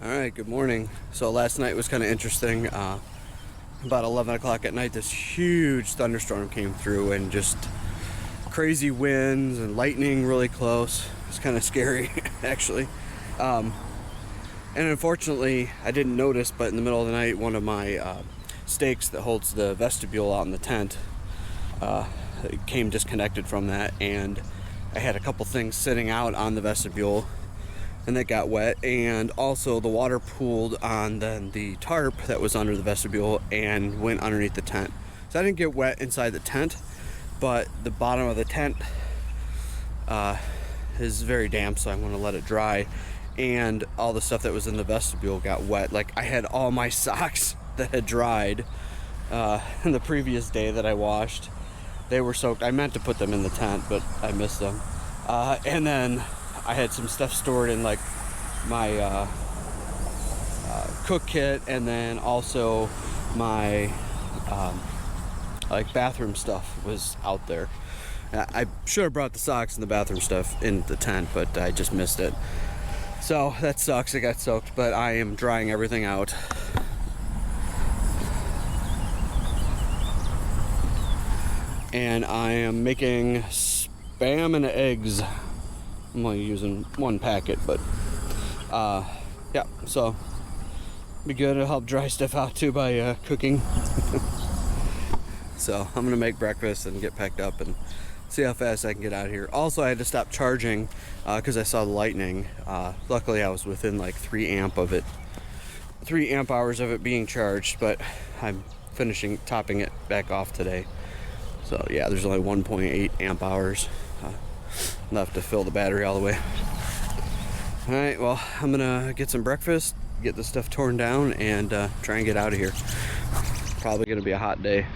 Alright, good morning. So last night was kind of interesting. About 11 o'clock at night, this huge thunderstorm came through and just crazy winds and lightning really close. It's kind of scary, actually. And unfortunately, I didn't notice, but in the middle of the night, one of my stakes that holds the vestibule out in the tent came disconnected from that, and I had a couple things sitting out on the vestibule and that got wet, and also the water pooled on the tarp that was under the vestibule and went underneath the tent. So I didn't get wet inside the tent, but the bottom of the tent is very damp, so I want to let it dry, and all the stuff that was in the vestibule got wet. Like, I had all my socks that had dried the previous day that I washed. They were soaked. I meant to put them in the tent, but I missed them. And then I had some stuff stored in like my cook kit, and then also my like bathroom stuff was out there. I should have brought the socks and the bathroom stuff in the tent, but I just missed it. So that sucks. It got soaked, but I am drying everything out. And I am making spam and eggs. I'm only using one packet, but yeah, so be good to help dry stuff out too by cooking. So I'm gonna make breakfast and get packed up and see how fast I can get out of here. Also, I had to stop charging because I saw the lightning. Luckily, I was within like 3 amp hours of it being charged, but I'm topping it back off today. So yeah, there's only 1.8 amp hours left to fill the battery all the way. All right, well, I'm gonna get some breakfast, get this stuff torn down, and try and get out of here. Probably gonna be a hot day.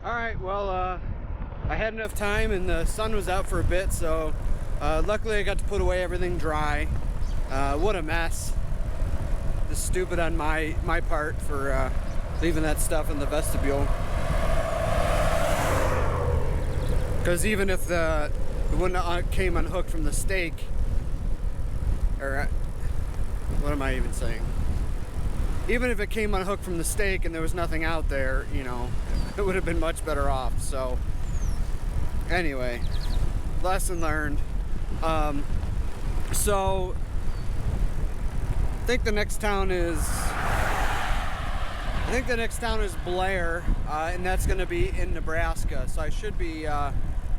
Alright, well, I had enough time and the sun was out for a bit, so luckily I got to put away everything dry. What a mess. This is stupid on my part for leaving that stuff in the vestibule. Because even if the one came unhooked from the stake, or what am I even saying? Even if it came unhooked from the stake and there was nothing out there, you know, it would have been much better off. So anyway, lesson learned. So I think the next town is Blair, and that's going to be in Nebraska. So I should be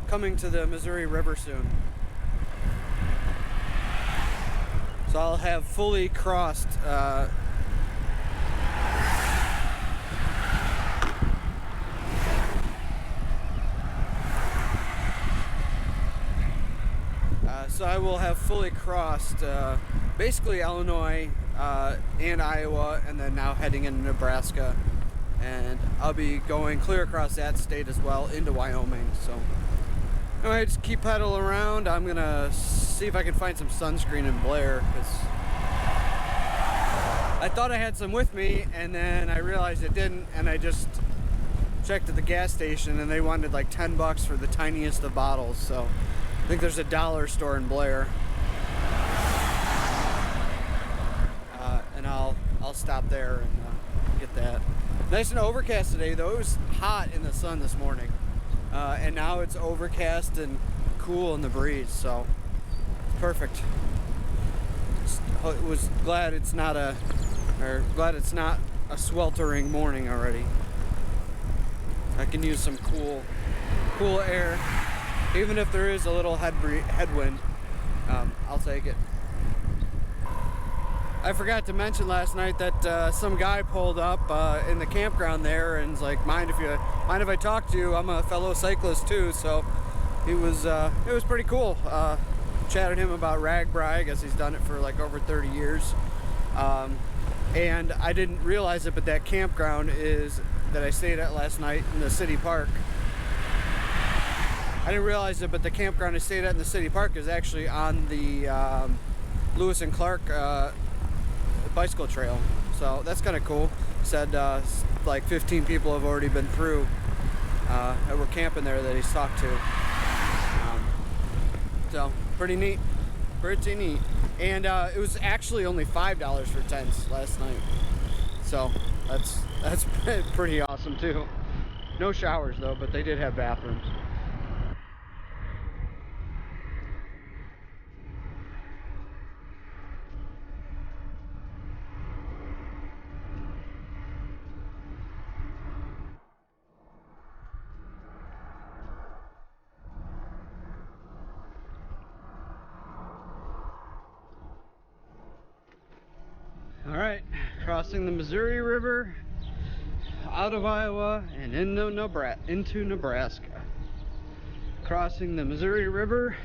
coming to the Missouri River soon. So I'll have fully crossed so I will have fully crossed basically Illinois and Iowa, and then now heading into Nebraska, and I'll be going clear across that state as well into Wyoming. So anyway, just keep pedaling around. I'm gonna see if I can find some sunscreen in Blair, because I thought I had some with me and then I realized it didn't, and I just checked at the gas station and they wanted like $10 for the tiniest of bottles. So I think there's a dollar store in Blair, and I'll stop there and get that. Nice and overcast today, though. It was hot in the sun this morning, and now it's overcast and cool in the breeze, so perfect. Was glad it's not a sweltering morning already. I can use some cool air. Even if there is a little headwind, I'll take it. I forgot to mention last night that some guy pulled up in the campground there and was like, mind if I talk to you? I'm a fellow cyclist too. So he was it was pretty cool. Chatted him about RAGBRAI. I guess he's done it for like over 30 years. And I didn't realize it, but that campground that I stayed at last night in the city park. I didn't realize it, but the campground I stayed at in the city park is actually on the Lewis and Clark bicycle trail. So that's kind of cool. Said like 15 people have already been through that were camping there that he's talked to. So pretty neat. Pretty neat. And it was actually only $5 for tents last night. So that's pretty awesome too. No showers though, but they did have bathrooms. All right, crossing the Missouri River out of Iowa and into Nebraska. Crossing the Missouri River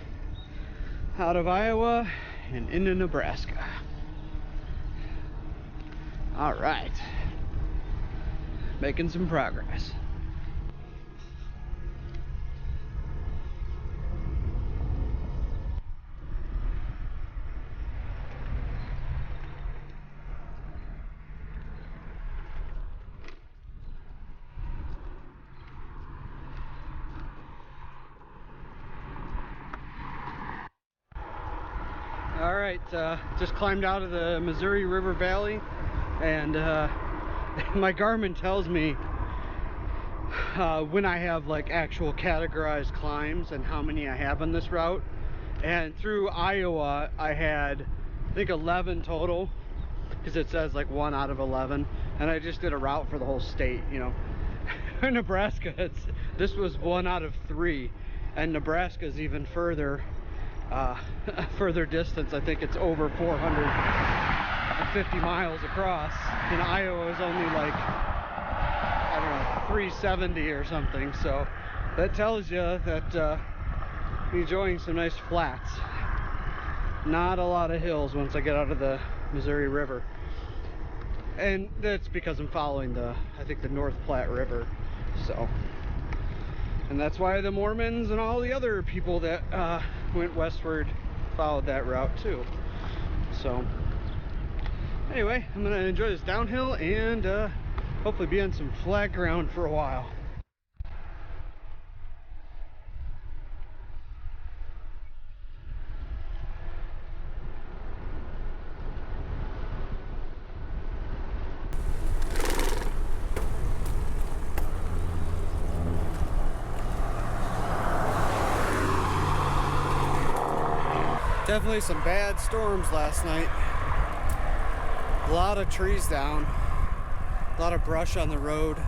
out of Iowa and into Nebraska. All right, making some progress. All right, just climbed out of the Missouri River Valley, and my Garmin tells me when I have like actual categorized climbs and how many I have on this route. And through Iowa, I had, I think, 11 total, because it says like 1 out of 11, and I just did a route for the whole state, you know. In Nebraska, this was 1 out of 3, and Nebraska is even further. Further distance. I think it's over 450 miles across, and Iowa is only like, I don't know, 370 or something. So that tells you that I'm enjoying some nice flats. Not a lot of hills once I get out of the Missouri River, and that's because I'm following I think the North Platte River. So, and that's why the Mormons and all the other people that went westward followed that route too. So anyway, I'm gonna enjoy this downhill and hopefully be on some flat ground for a while. Definitely some bad storms last night. A lot of trees down, a lot of brush on the road.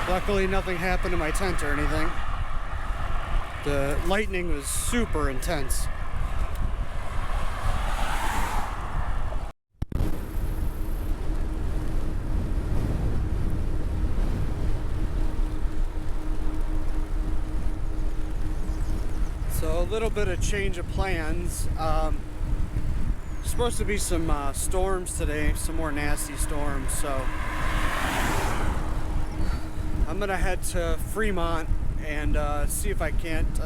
Luckily nothing happened to my tent or anything. The lightning was super intense. So a little bit of change of plans. Supposed to be some storms today, some more nasty storms. So I'm gonna head to Freemont and see if I can't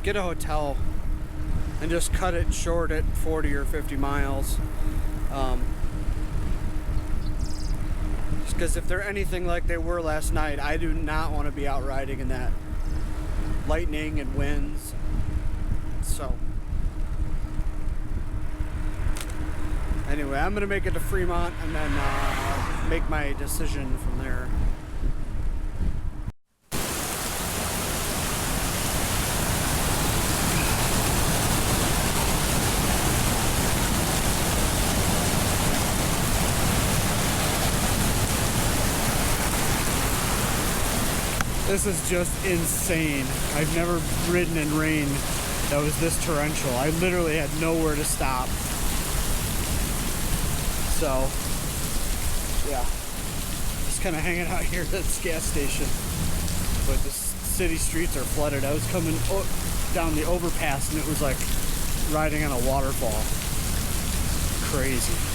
get a hotel and just cut it short at 40 or 50 miles. Just because if they're anything like they were last night, I do not want to be out riding in that lightning and winds. So anyway, I'm gonna make it to Fremont and then make my decision from there. This is just insane. I've never ridden in rain that was this torrential. I literally had nowhere to stop. So, yeah. Just kind of hanging out here at this gas station. But the city streets are flooded. I was coming down the overpass and it was like riding on a waterfall. Crazy.